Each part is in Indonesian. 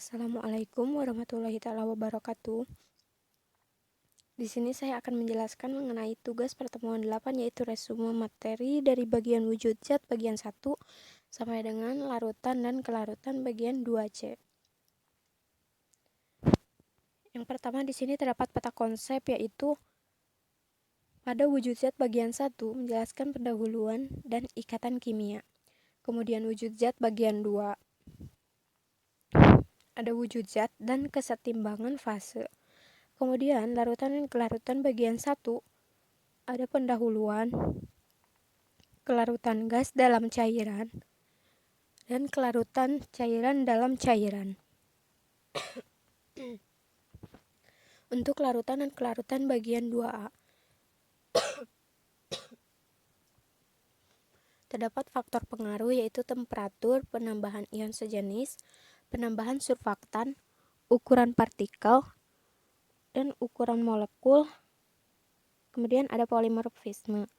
Assalamualaikum warahmatullahi wabarakatuh. Di sini saya akan menjelaskan mengenai tugas pertemuan 8, yaitu resume materi dari bagian wujud zat bagian 1 sampai dengan larutan dan kelarutan bagian 2C. Yang pertama di sini terdapat peta konsep, yaitu pada wujud zat bagian 1 menjelaskan pendahuluan dan ikatan kimia. Kemudian wujud zat bagian 2 ada wujud zat dan kesetimbangan fase. Kemudian larutan dan kelarutan bagian 1 ada pendahuluan, kelarutan gas dalam cairan, dan kelarutan cairan dalam cairan. Untuk larutan dan kelarutan bagian 2A terdapat faktor pengaruh, yaitu temperatur, penambahan ion sejenis, penambahan surfaktan, ukuran partikel, dan ukuran molekul. Kemudian ada polimorfisme.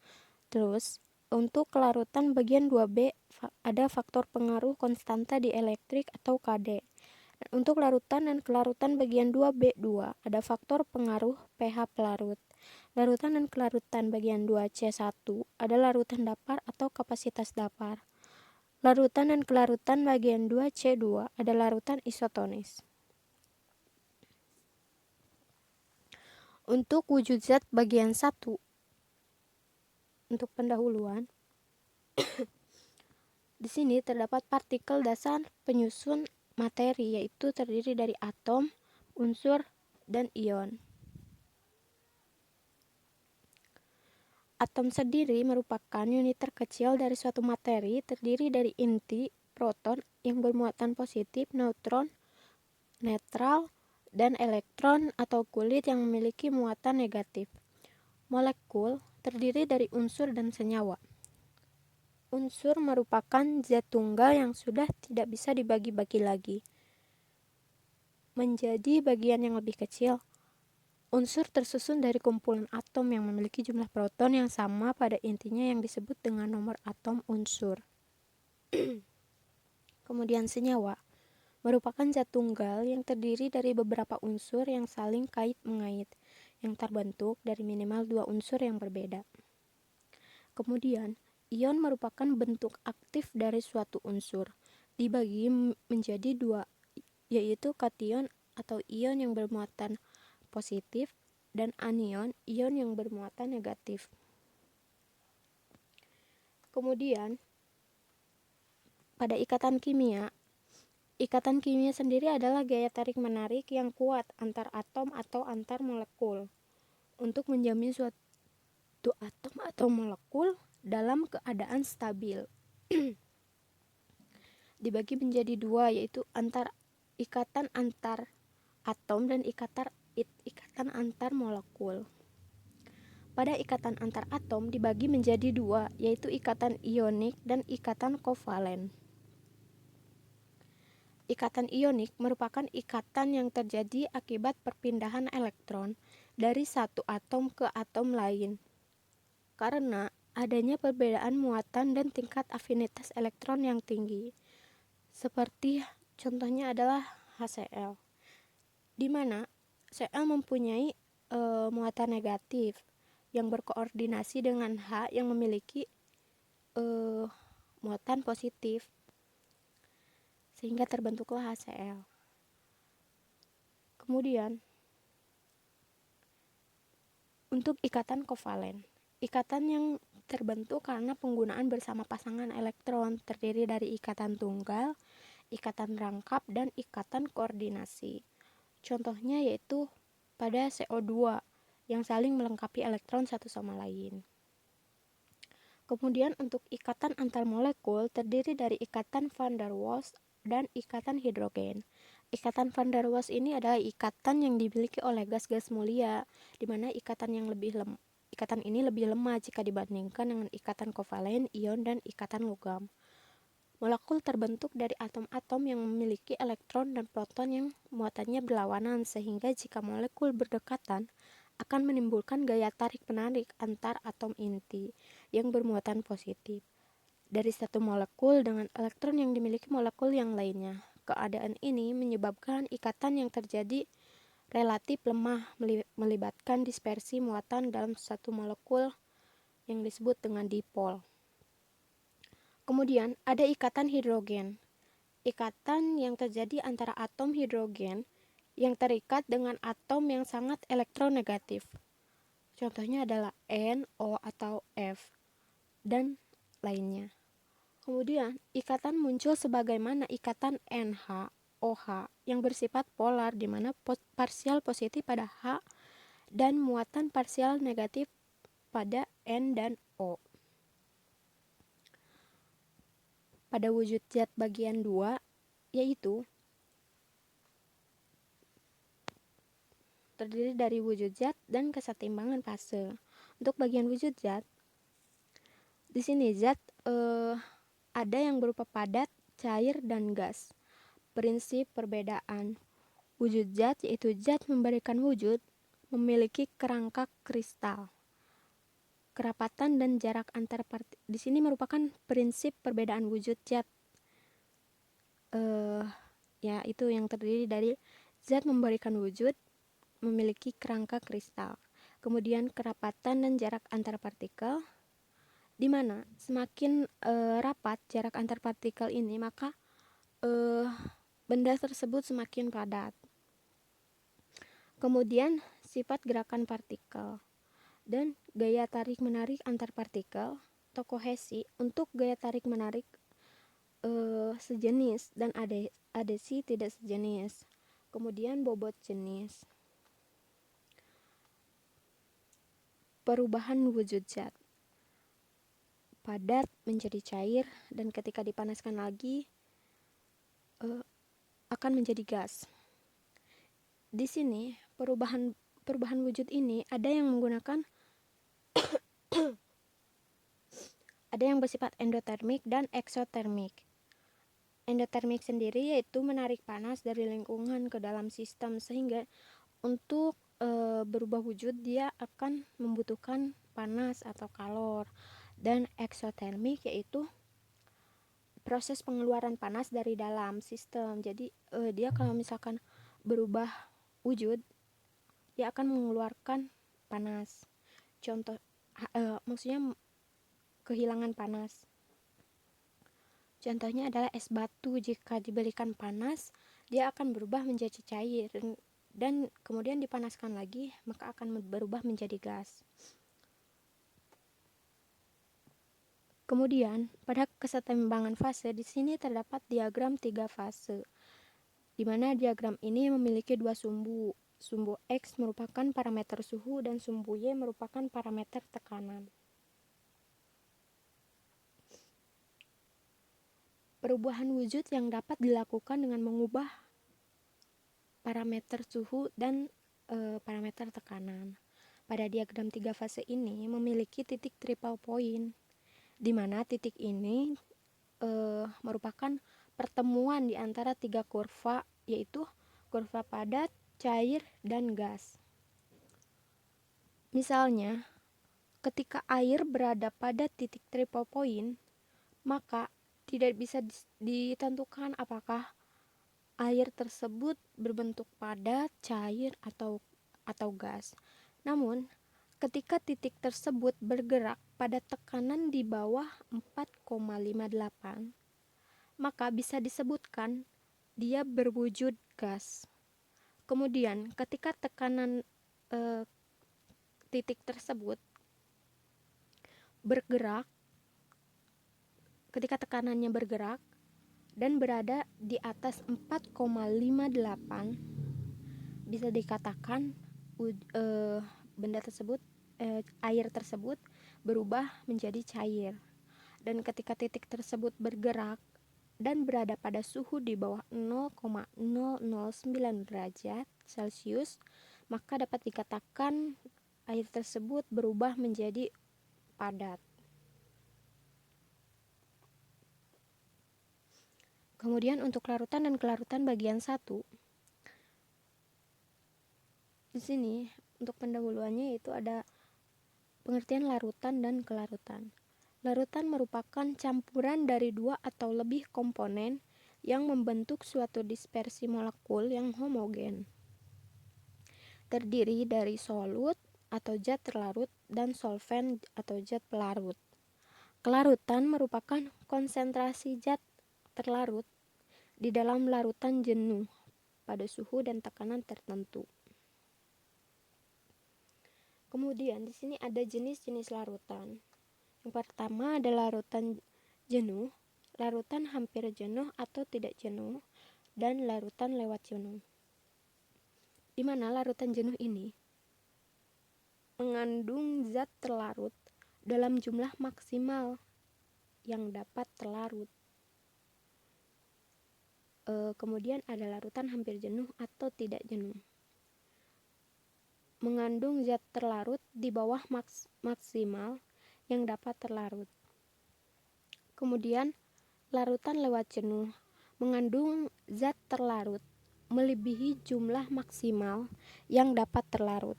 Terus untuk kelarutan bagian 2B ada faktor pengaruh konstanta dielektrik atau KD. Dan untuk larutan dan kelarutan bagian 2B2 ada faktor pengaruh pH pelarut. Larutan dan kelarutan bagian 2C1 ada larutan dapar atau kapasitas dapar. Larutan dan kelarutan bagian 2C2 ada larutan isotonis. Untuk wujud zat bagian 1 untuk pendahuluan di sini terdapat partikel dasar penyusun materi, yaitu terdiri dari atom, unsur, dan ion. Atom sendiri merupakan unit terkecil dari suatu materi, terdiri dari inti, proton yang bermuatan positif, neutron, netral, dan elektron atau kulit yang memiliki muatan negatif. Molekul terdiri dari unsur dan senyawa. Unsur merupakan zat tunggal yang sudah tidak bisa dibagi-bagi lagi menjadi bagian yang lebih kecil. Unsur tersusun dari kumpulan atom yang memiliki jumlah proton yang sama pada intinya yang disebut dengan nomor atom unsur. Kemudian senyawa merupakan zat tunggal yang terdiri dari beberapa unsur yang saling kait-mengait, yang terbentuk dari minimal 2 unsur yang berbeda. Kemudian, ion merupakan bentuk aktif dari suatu unsur, dibagi menjadi 2, yaitu kation atau ion yang bermuatan positif dan anion, ion yang bermuatan negatif. Kemudian, pada ikatan kimia sendiri adalah gaya tarik-menarik yang kuat antar atom atau antar molekul untuk menjamin suatu atom atau molekul dalam keadaan stabil. Dibagi menjadi 2, yaitu ikatan antar atom dan ikatan antar molekul. Pada ikatan antar atom dibagi menjadi 2, yaitu ikatan ionik dan ikatan kovalen. Ikatan ionik merupakan ikatan yang terjadi akibat perpindahan elektron dari satu atom ke atom lain, karena adanya perbedaan muatan dan tingkat afinitas elektron yang tinggi. Seperti contohnya adalah HCl, di mana Cl mempunyai muatan negatif yang berkoordinasi dengan H yang memiliki muatan positif, sehingga terbentuklah HCl. Kemudian untuk ikatan kovalen, ikatan yang terbentuk karena penggunaan bersama pasangan elektron, terdiri dari ikatan tunggal, ikatan rangkap, dan ikatan koordinasi. Contohnya yaitu pada CO2 yang saling melengkapi elektron satu sama lain. Kemudian untuk ikatan antar molekul terdiri dari ikatan van der Waals dan ikatan hidrogen. Ikatan van der Waals ini adalah ikatan yang dimiliki oleh gas-gas mulia, di mana ikatan ini lebih lemah jika dibandingkan dengan ikatan kovalen, ion, dan ikatan logam. Molekul terbentuk dari atom-atom yang memiliki elektron dan proton yang muatannya berlawanan, sehingga jika molekul berdekatan akan menimbulkan gaya tarik-menarik antar atom inti yang bermuatan positif dari satu molekul dengan elektron yang dimiliki molekul yang lainnya. keadaan ini menyebabkan ikatan yang terjadi relatif lemah, melibatkan dispersi muatan dalam satu molekul yang disebut dengan dipol. Kemudian ada ikatan hidrogen. Ikatan yang terjadi antara atom hidrogen yang terikat dengan atom yang sangat elektronegatif. Contohnya adalah N, O, atau F, dan lainnya. Kemudian, ikatan muncul sebagaimana ikatan NH, OH yang bersifat polar di mana parsial positif pada H dan muatan parsial negatif pada N dan O. Pada wujud zat bagian 2, yaitu terdiri dari wujud zat dan kesetimbangan fase. Untuk bagian wujud zat, di sini zat ada yang berupa padat, cair, dan gas. Prinsip perbedaan wujud zat yaitu zat memberikan wujud memiliki kerangka kristal. Kerapatan dan jarak antar di sini merupakan prinsip perbedaan wujud zat. Itu yang terdiri dari zat memberikan wujud memiliki kerangka kristal. Kemudian kerapatan dan jarak antar partikel, di mana semakin rapat jarak antar partikel ini, maka benda tersebut semakin padat. Kemudian sifat gerakan partikel dan gaya tarik-menarik antar partikel atau kohesi. Untuk gaya tarik-menarik sejenis dan adesi tidak sejenis. Kemudian bobot jenis. Perubahan wujud zat. Padat menjadi cair dan ketika dipanaskan lagi akan menjadi gas. Di sini perubahan wujud ini ada yang menggunakan ada yang bersifat endotermik dan eksotermik. Endotermik sendiri yaitu menarik panas dari lingkungan ke dalam sistem, sehingga untuk berubah wujud dia akan membutuhkan panas atau kalor. Dan eksotermik yaitu proses pengeluaran panas dari dalam sistem. Jadi dia kalau misalkan berubah wujud, dia akan mengeluarkan panas. Contoh maksudnya kehilangan panas. Contohnya adalah es batu, jika diberikan panas, dia akan berubah menjadi cair dan kemudian dipanaskan lagi, maka akan berubah menjadi gas. Kemudian, pada kesetimbangan fase, di sini terdapat diagram 3 fase, di mana diagram ini memiliki 2 sumbu. Sumbu X merupakan parameter suhu dan sumbu Y merupakan parameter tekanan. Perubahan wujud yang dapat dilakukan dengan mengubah parameter suhu dan parameter tekanan. Pada diagram 3 fase ini memiliki titik triple point, di mana titik ini merupakan pertemuan di antara 3 kurva, yaitu kurva padat, cair, dan gas. Misalnya, ketika air berada pada titik triple point, maka tidak bisa ditentukan apakah air tersebut berbentuk padat, cair, atau gas. Namun, ketika titik tersebut bergerak pada tekanan di bawah 4,58, maka bisa disebutkan dia berwujud gas. Kemudian, ketika tekanan titik tersebut bergerak, ketika tekanannya bergerak dan berada di atas 4,58, bisa dikatakan benda tersebut air tersebut berubah menjadi cair. Dan ketika titik tersebut bergerak dan berada pada suhu di bawah 0,009 derajat Celcius, maka dapat dikatakan air tersebut berubah menjadi padat. Kemudian untuk larutan dan kelarutan bagian 1. Di sini untuk pendahuluannya itu ada pengertian larutan dan kelarutan. Larutan merupakan campuran dari 2 atau lebih komponen yang membentuk suatu dispersi molekul yang homogen. Terdiri dari solut atau zat terlarut dan solvent atau zat pelarut. Kelarutan merupakan konsentrasi zat terlarut di dalam larutan jenuh pada suhu dan tekanan tertentu. Kemudian di sini ada jenis-jenis larutan. Yang pertama ada larutan jenuh, larutan hampir jenuh atau tidak jenuh, dan larutan lewat jenuh. Di mana larutan jenuh ini mengandung zat terlarut dalam jumlah maksimal yang dapat terlarut. Kemudian ada larutan hampir jenuh atau tidak jenuh. Mengandung zat terlarut di bawah maksimal yang dapat terlarut. Kemudian larutan lewat jenuh mengandung zat terlarut melebihi jumlah maksimal yang dapat terlarut.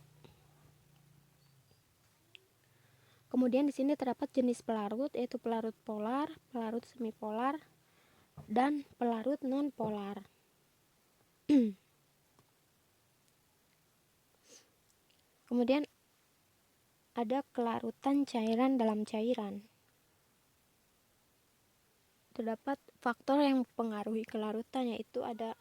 Kemudian di sini terdapat jenis pelarut, yaitu pelarut polar, pelarut semipolar, dan pelarut non-polar. Kemudian ada kelarutan cairan dalam cairan. Terdapat faktor yang mempengaruhi kelarutan, yaitu ada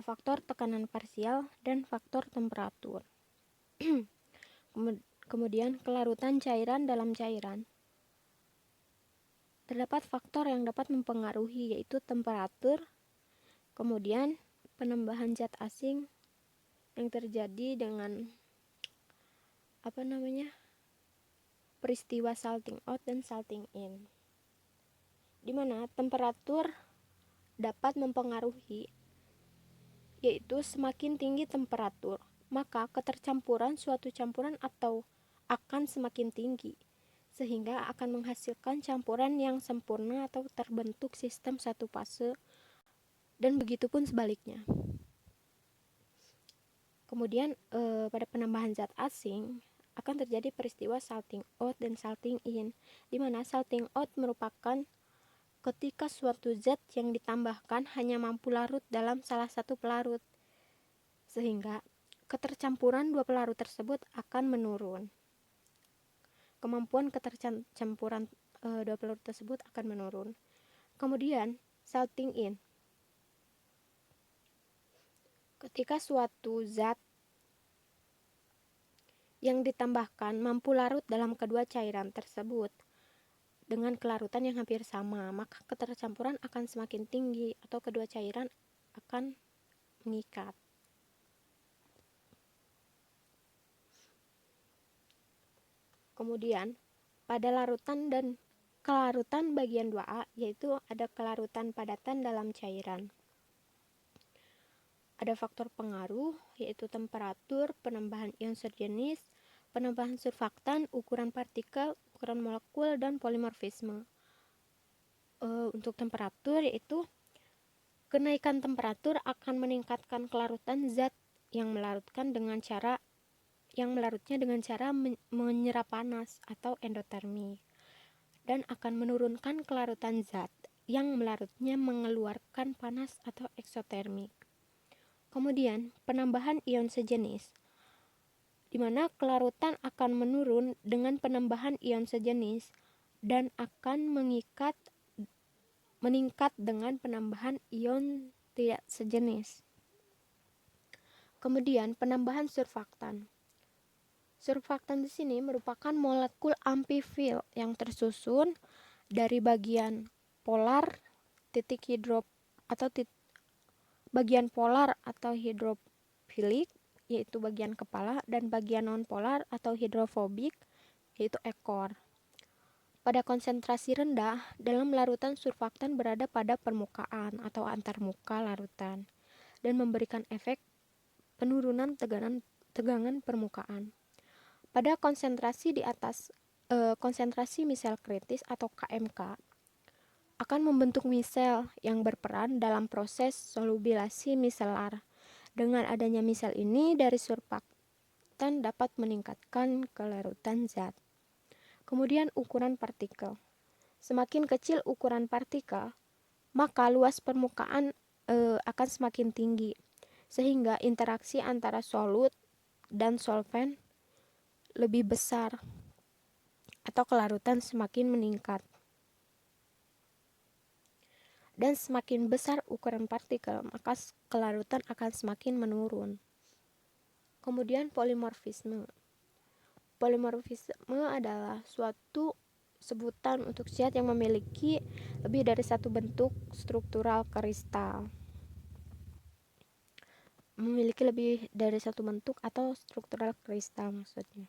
faktor tekanan parsial dan faktor temperatur. Kemudian kelarutan cairan dalam cairan. Terdapat faktor yang dapat mempengaruhi, yaitu temperatur, kemudian penambahan zat asing yang terjadi dengan peristiwa salting out dan salting in, di mana temperatur dapat mempengaruhi, yaitu semakin tinggi temperatur, maka ketercampuran suatu campuran atau akan semakin tinggi, sehingga akan menghasilkan campuran yang sempurna atau terbentuk sistem satu fase, dan begitupun sebaliknya. Kemudian pada penambahan zat asing akan terjadi peristiwa salting out dan salting in, di mana salting out merupakan ketika suatu zat yang ditambahkan hanya mampu larut dalam salah satu pelarut, sehingga ketercampuran dua pelarut tersebut akan menurun. Kemampuan ketercampuran dua pelarut tersebut akan menurun. Kemudian salting in, ketika suatu zat yang ditambahkan mampu larut dalam kedua cairan tersebut dengan kelarutan yang hampir sama, maka ketercampuran akan semakin tinggi atau kedua cairan akan mengikat. Kemudian pada larutan dan kelarutan bagian 2A, yaitu ada kelarutan padatan dalam cairan. Ada faktor pengaruh, yaitu temperatur, penambahan ion sejenis, penambahan surfaktan, ukuran partikel, ukuran molekul, dan polimorfisme. Untuk temperatur, yaitu kenaikan temperatur akan meningkatkan kelarutan zat yang melarutnya dengan cara menyerap panas atau endotermi, dan akan menurunkan kelarutan zat yang melarutnya mengeluarkan panas atau eksotermik. Kemudian penambahan ion sejenis, di mana kelarutan akan menurun dengan penambahan ion sejenis dan akan meningkat dengan penambahan ion tidak sejenis. Kemudian penambahan surfaktan. Surfaktan di sini merupakan molekul amphiphil yang tersusun dari bagian polar bagian polar atau hidrofilik, yaitu bagian kepala, dan bagian nonpolar atau hidrofobik, yaitu ekor. Pada konsentrasi rendah, dalam larutan surfaktan berada pada permukaan atau antarmuka larutan dan memberikan efek penurunan tegangan permukaan. Pada konsentrasi di atas konsentrasi misel kritis atau KMK akan membentuk misel yang berperan dalam proses solubilasi miselar. Dengan adanya misel ini dari surfaktan dapat meningkatkan kelarutan zat. Kemudian ukuran partikel. Semakin kecil ukuran partikel, maka luas permukaan akan semakin tinggi, sehingga interaksi antara solut dan solvent lebih besar atau kelarutan semakin meningkat. Dan semakin besar ukuran partikel, maka kelarutan akan semakin menurun. Kemudian polimorfisme. Polimorfisme adalah suatu sebutan untuk zat yang memiliki lebih dari satu bentuk struktural kristal. Memiliki lebih dari satu bentuk atau struktural kristal maksudnya.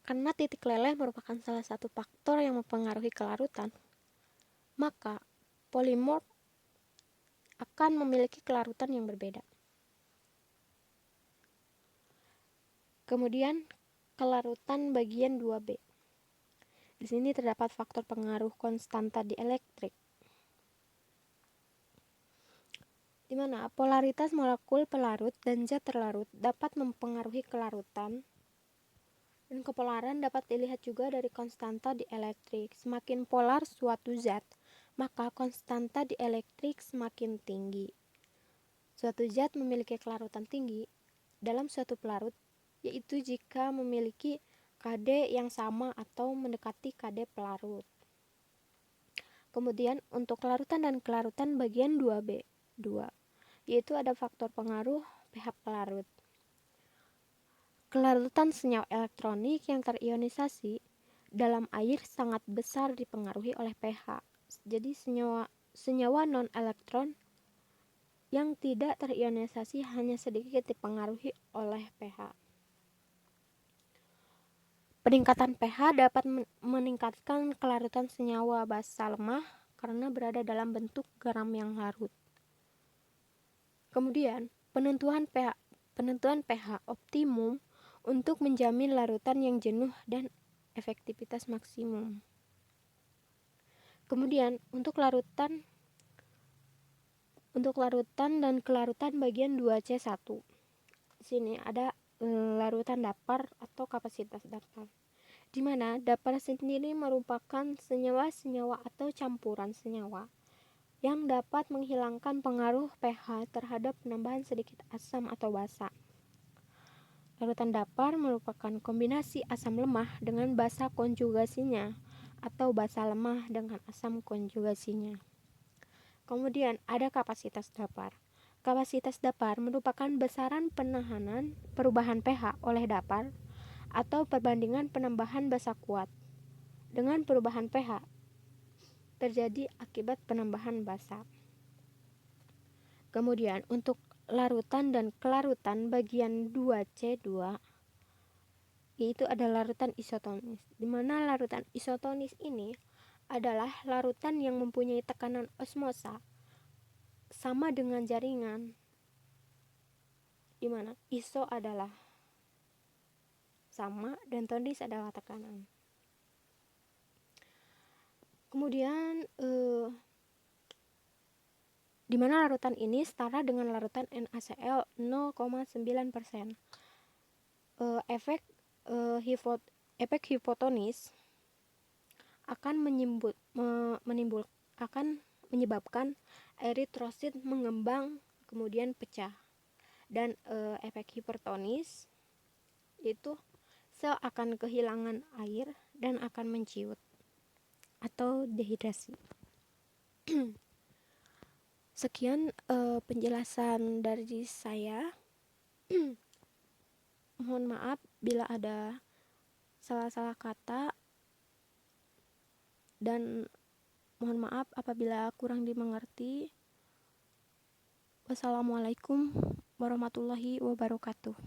Karena titik leleh merupakan salah satu faktor yang mempengaruhi kelarutan, maka polimorf akan memiliki kelarutan yang berbeda. Kemudian kelarutan bagian 2B. Di sini terdapat faktor pengaruh konstanta dielektrik, di mana polaritas molekul pelarut dan zat terlarut dapat mempengaruhi kelarutan, dan kepolaran dapat dilihat juga dari konstanta dielektrik. Semakin polar suatu zat, maka konstanta dielektrik semakin tinggi. Suatu zat memiliki kelarutan tinggi dalam suatu pelarut, yaitu jika memiliki KD yang sama atau mendekati KD pelarut. Kemudian untuk kelarutan dan kelarutan bagian 2B, yaitu ada faktor pengaruh pH pelarut. Kelarutan senyawa elektronik yang terionisasi dalam air sangat besar dipengaruhi oleh pH. Jadi senyawa non-elektron yang tidak terionisasi hanya sedikit dipengaruhi oleh pH. Peningkatan pH dapat meningkatkan kelarutan senyawa basa lemah karena berada dalam bentuk garam yang larut. Kemudian, penentuan pH optimum untuk menjamin larutan yang jenuh dan efektivitas maksimum. Kemudian, untuk larutan dan kelarutan bagian 2C1. Di sini ada larutan dapar atau kapasitas dapar, di mana dapar sendiri merupakan senyawa-senyawa atau campuran senyawa yang dapat menghilangkan pengaruh pH terhadap penambahan sedikit asam atau basa. Larutan dapar merupakan kombinasi asam lemah dengan basa konjugasinya atau basa lemah dengan asam konjugasinya. Kemudian ada kapasitas dapar. Kapasitas dapar merupakan besaran penahanan perubahan pH oleh dapar atau perbandingan penambahan basa kuat dengan perubahan pH terjadi akibat penambahan basa. Kemudian untuk larutan dan kelarutan bagian 2C2, yaitu ada larutan isotonis, di mana larutan isotonis ini adalah larutan yang mempunyai tekanan osmosa sama dengan jaringan, di mana iso adalah sama dan tonis adalah tekanan. Kemudian di mana larutan ini setara dengan larutan NaCl 0,9%. Efek hipotonis akan menyebabkan eritrosit mengembang kemudian pecah, dan efek hipertonis itu sel akan kehilangan air dan akan menciut atau dehidrasi. Sekian penjelasan dari saya. Mohon maaf bila ada salah-salah kata, dan mohon maaf apabila kurang dimengerti. Wassalamualaikum warahmatullahi wabarakatuh.